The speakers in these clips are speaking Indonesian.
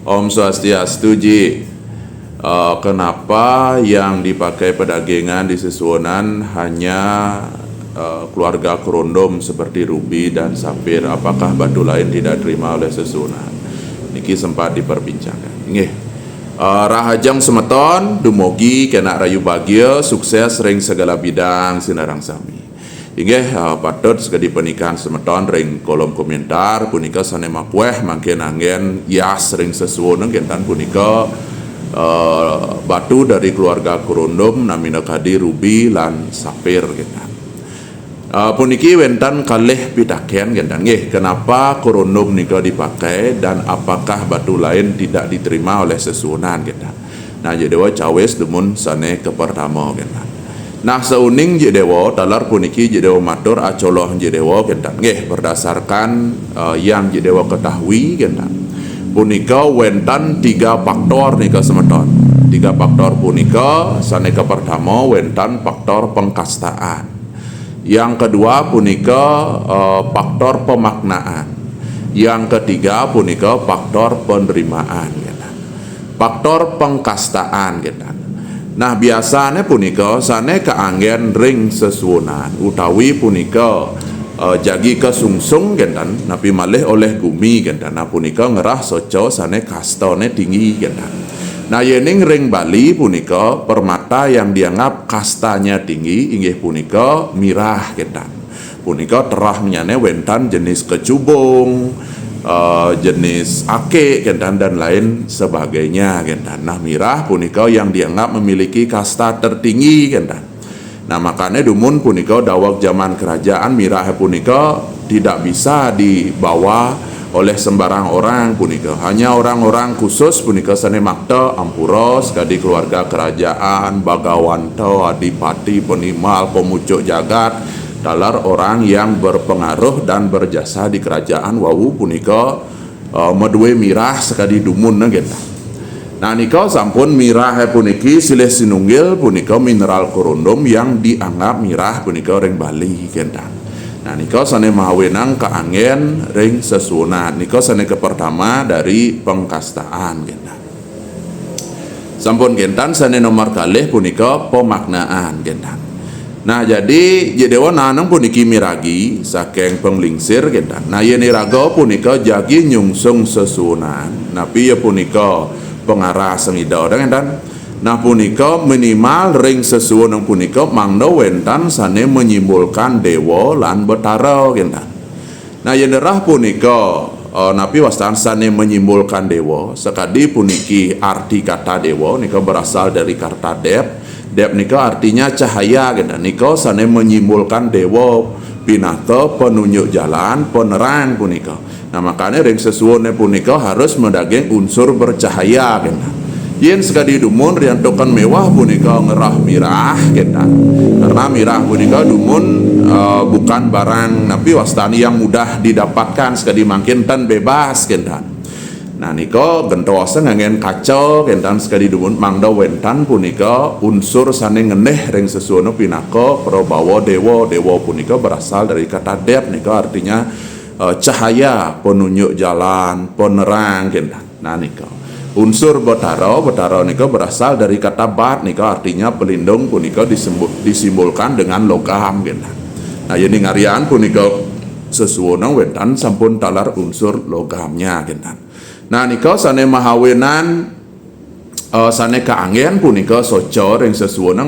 Om Swastiastu Ji. Kenapa yang dipakai pedagangan di Sesuonan hanya keluarga Kerondom seperti rubi dan sapir? Apakah batu lain tidak terima oleh Sesuonan? Niki sempat diperbincangkan. Nggih. Rahajang semeton dumugi kena rayu bahagia sukses ring segala bidang sinarang sami. Inggih patut sekadi pernikahan semeton ring kolom komentar punika sane mapueh mangken anggen yas ring sesuwun kentan punika batu dari keluarga Kerondom namina kadi rubi lan sapir kentan. Puniki wentan kalih pitaken kentan nggih kenapa Kerondom nika dipakai dan apakah batu lain tidak diterima oleh sesuwunan kentan. Nah jedewa cawes demun sane ke pertama kentan. Nah seuning jedewa talar puniki jedewa matur acoloh jedewa kentan nggih berdasarkan yang jedewa ketahui kentan. Punika wentan 3 faktor nika semeton. 3 faktor punika sane ke pertama wentan faktor pengkastaan. Yang kedua punika faktor pemaknaan. Yang ketiga punika faktor penerimaan gitu. Faktor pengkastaan gitu. Nah biasanya punika sane keanggen ring sesuwunan utawi punika jagi kesungsung gitu. Napi malih oleh gumi gitu. Nah punika ngerah soco sane kastone tinggi gitu. Nah yening ring Bali punika permata yang dianggap kastanya tinggi inggih punika mirah kentan. Punika terah menyane wentan jenis kecubung, jenis ake kentan dan lain sebagainya kentan. Nah mirah punika yang dianggap memiliki kasta tertinggi kentan. Nah makanya dumun punika dawak zaman kerajaan mirah punika tidak bisa dibawa oleh sembarang orang punika, hanya orang-orang khusus punika sane makta ampuros kadi keluarga kerajaan, bagawanto, adipati, penimal, pemucuk jagat, dalar orang yang berpengaruh dan berjasa di kerajaan wawu punika medue mirah sekadi dumun nggih. Nah nika sampun mirah puniki silih sinunggil punika mineral Kerondom yang dianggap mirah punika ring Bali kentan. Nah nika sane mahawenang keanggen ring sesuwunan. Nika sane ke pertama dari pengkastaan kentan. Sampun kentan sane nomor kalih punika pemaknaan kentan. Nah jadi jedewa nanang puniki miragi saking penglingsir kentan. Nah yen iraga punika jagi nyungsung sesuwunan. Napi ya punika pengarah sengida orang kentan. Nah punika minimal ring sesuwun punika mangda wentan sane menyimpulkan dewa lan betara kentan. Nah yen derah punika napi wastan sane menyimpulkan dewa sekadi puniki arti kata dewa nika berasal dari kata dep. Dep nika artinya cahaya kentan. Nika sane menyimpulkan dewa pinata penunjuk jalan penerang punika. Nah makanya ring sesuwun punika harus mendaging unsur bercahaya kentan. Yen sekadi dumun riantokan mewah punika ngerah mirah kentan. Karena mirah punika dumun bukan barang napi wastani yang mudah didapatkan sekadi mangkin tan bebas kentan. Nah nika gentosa ngangen kaca kentan sekadi dumun mangda wentan punika unsur sane ngeneh ring sesuwun pinaka prabawa dewa. Dewa punika berasal dari kata dep nika artinya cahaya, penunjuk jalan, penerang kentan. Nah nika unsur betara nika berasal dari kata bat nika artinya pelindung punika disimbolkan dengan logam kentan. Nah yen ngarian punika sesuwuna wentan sampun talar unsur logamnya kentan. Nah nika sane mahawenan sane kaanggen punika soco ring sesuwuna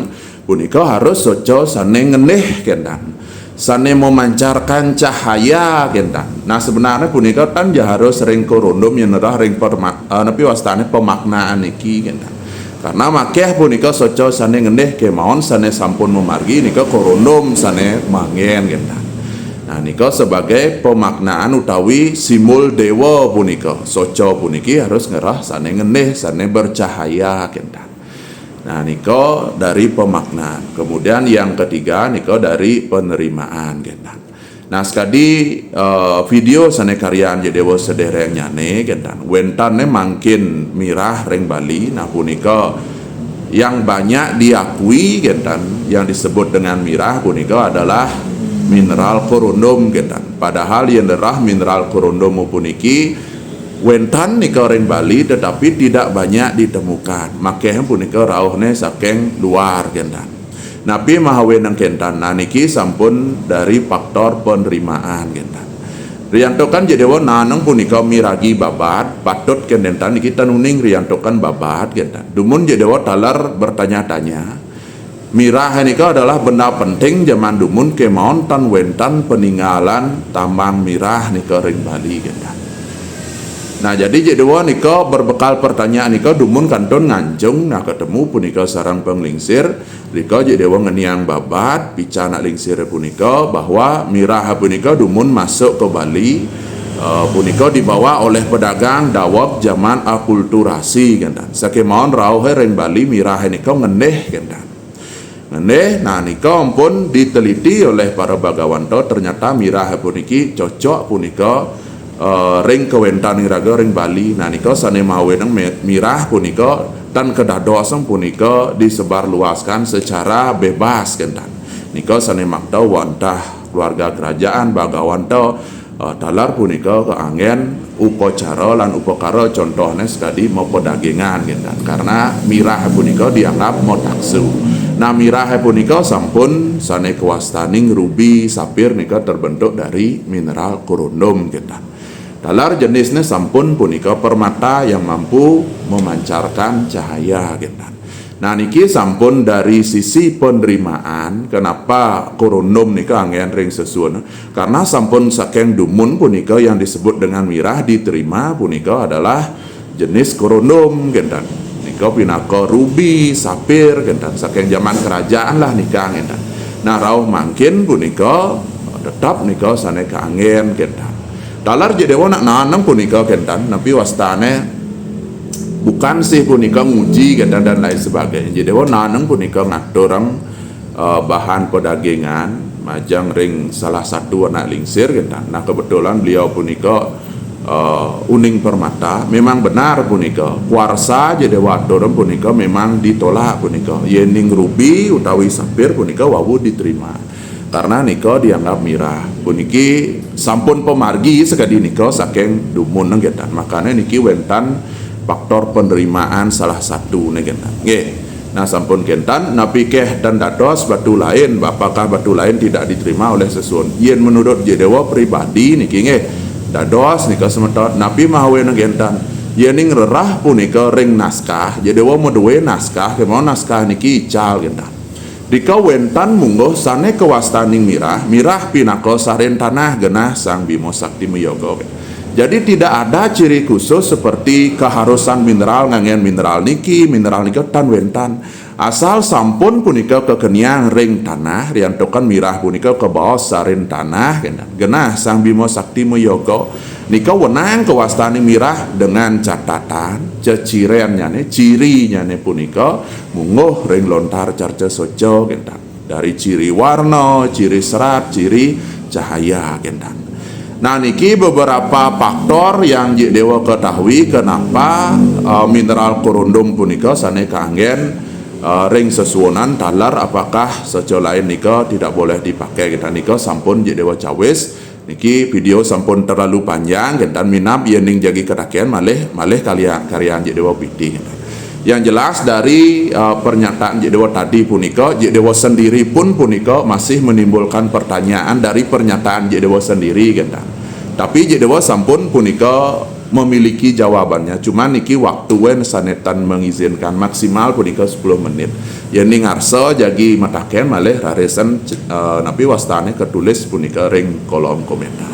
punika harus soco sane ngeneh kentan. Sane memancarkan cahaya kentan. Nah sebenarnya punika tan harus ring Kerondom yen nerah ring napi wastane pemaknaan iki kentan. Karena makeh punika soco sane ngendeh kemawon sane sampun memargi nika Kerondom sane mangen kentan. Nah nika sebagai pemaknaan utawi simbol dewa punika. Soco puniki harus ngerah sane ngendeh sane bercahaya kentan. Nah niko dari pemaknaan. Kemudian yang ketiga niko dari penerimaan kentan. Nah sekadi video sane karyan jedewa sedereng nyane kentan. Wentane mangkin mirah ring Bali. Nah punika yang banyak diakui kentan yang disebut dengan mirah punika adalah mineral Kerondom kentan. Padahal yang derah mineral Kerondom puniki Wentan nika ring Bali tetapi tidak banyak ditemukan. Makanya punika rauhne saking luar kentan. Napi mahawenang kentan. Nah niki sampun dari faktor penerimaan kentan. Riantokan jedewa nanang punika miragi babat patut kentan niki tanuning riantokan babat kentan. Dumun jedewa talar bertanya-tanya. Mirah nika adalah benda penting zaman dumun kemauan tan wentan peninggalan tambang mirah nika ring Bali kentan. Nah jadi jedewa nika berbekal pertanyaan nika dumun kanton ngancung nah ketemu punika sarang penglingsir nika jedewa ngeniang babat pica nak lingsir punika bahwa mirah punika dumun masuk ke Bali punika dibawa oleh pedagang dawab zaman akulturasi kendan sakemawon rauhe ring Bali mirah nika ngeneh kendan ngeneh nah nika ampun diteliti oleh para bagawanto ternyata mirah puniki cocok punika ring kewentan raga ring Bali. Nah nika sane mawenang mirah punika dan kedadosang punika disebar luaskan secara bebas kentan. Nika sane makta wantah keluarga kerajaan bagawanto talar punika keangen upacara lan upakara contohnya sekali mau pedagangan kentan. Karena mirah punika dianggap motaksu. Nah mirah punika sampun sane kewastaning rubi sapir nika terbentuk dari mineral korundum kentan. Dalar jenisnya sampun punika permata yang mampu memancarkan cahaya kentan. Nah niki sampun dari sisi penerimaan kenapa korundum nika angen ring sesuun karena sampun saking dumun punika yang disebut dengan mirah diterima punika adalah jenis korundum kentan. Nika pinaka rubi sapir kentan saking zaman kerajaan lah nika kentan. Nah rauh mangkin punika tetap nika sane kaangen kentan. Dalar jedewa nak nanam punika kentan, tapi wastane bukan sih punika nguji kentan dan lain sebagainya. Jedewa nanam punika ngaturang bahan pedagangan, majang ring salah satu anak lingsir kentan. Nah kebetulan beliau punika uning permata, memang benar punika. Kuarsa jedewa aturang punika memang ditolak punika. Yening rubi utawi sapir punika wawu diterima. Karena nika dianggap mirah puniki sampun pemargi sekadi nika saking dumun ngetan makanya niki wentan faktor penerimaan salah satu ngetan nggih. Nah sampun kentan napi keh dan dados batu lain apakah batu lain tidak diterima oleh sesuun yen menurut jedewa pribadi niki nggih dados nika semetot napi mahawe ngetan yening rerah punika ring naskah jedewa meduwe naskah kemau naskah niki ical kentan. Dika wentan mungguh sane kewastaning mirah pinako saren tanah genah sang Bimo Sakti Meyogo. Jadi tidak ada ciri khusus seperti keharusan mineral ngangen mineral niki tan wentan. Asal sampun punika kekeniang ring tanah riantokan mirah punika ke bawah saren tanah genah sang Bimo Sakti Meyogo. Nika wenang kewastaning mirah dengan catatan cecirennya cirinya punika mungguh ring lontar carca sojo kentan dari ciri warna, ciri serat, ciri cahaya kentan. Nah niki beberapa faktor yang dewa ketahui kenapa mineral korundum punika sane kaanggen ring sesuonan talar apakah sojo lain nika tidak boleh dipakai kita nika sampun dewa cawis. Niki video sampun terlalu panjang dan minap yening jagi kedakian malih kalian jedewa piti. Yang jelas dari pernyataan jedewa tadi punika jedewa sendiri pun punika masih menimbulkan pertanyaan dari pernyataan jedewa sendiri tapi jedewa sampun punika memiliki jawabannya cuma niki waktu wen sanetan mengizinkan maksimal punika 10 menit yening ngarso jagi mataken malih raresan napi wastane ketulis punika ring kolom komentar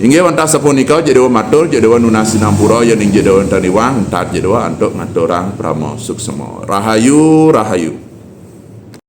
inggih wantah sapunika jedewa matur jedewa nuna sinampura yening jedewa taniwang tat jedewa antuk ngaturang pramo suksema rahayu.